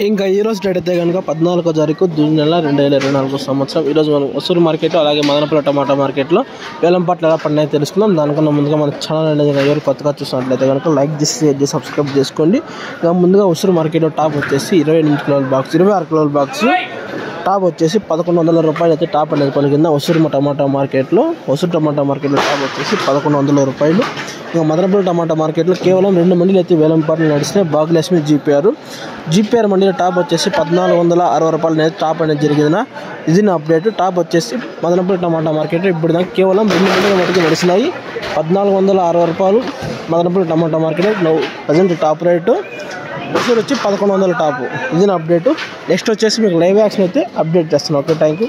ఇంకా ఈ రోజు డేట్ అయితే కనుక 14వ తారీఖు జూన్ నెల 2024 సంవత్సరం. ఈరోజు మనం ఒసూరు మార్కెట్లో అలాగే మదనపల్లి టమాటా మార్కెట్లో వేలం పాటలు ఎలా పడినాయో తెలుసుకుందాం. దానికన్నా ముందుగా మన ఛానల్ అనేది ఎవరు కొత్తగా చూసినట్లయితే కనుక లైక్ చేసి షేర్ చేసి సబ్స్క్రైబ్ చేసుకోండి. ఇంకా ముందుగా ఒసూరు మార్కెట్లో టాప్ వచ్చేసి 28 కిలోల బాక్స్, 26 కిలోల బాక్స్ టాప్ వచ్చేసి 1100 రూపాయలు అయితే టాప్ అనేది పలికింద ఒసూరు టమాటా మార్కెట్లో. ఒసూరు టమాటా మార్కెట్లో టాప్ వచ్చేసి 1100 రూపాయలు. ఇంకా మదనపల్లి టమాటా మార్కెట్లో కేవలం 2 మండీలు అయితే వేలం పాటలు నడిచినాయి. భాగ్యలక్ష్మి జీపీఆర్ మండీలో టాప్ వచ్చేసి 1460 రూపాయలు అనేది టాప్ అనేది జరిగింది. ఇది నా అప్డేట్. టాప్ వచ్చేసి మదనపల్లి టమాటా మార్కెట్లో ఇప్పుడు దాకా కేవలం 2 మండీలు మటుకు నడిచినాయి. 1460 రూపాయలు మదనపల్లి టమాటా మార్కెట్లో ప్రజెంట్ టాప్ రేటు. ఒసూరు వచ్చి 1100 టాపు. ఇది నా అప్డేట్. నెక్స్ట్ వచ్చేసి మీకు లైవ్ యాక్షన్ అయితే అప్డేట్ చేస్తున్నాను. Okay, thank you.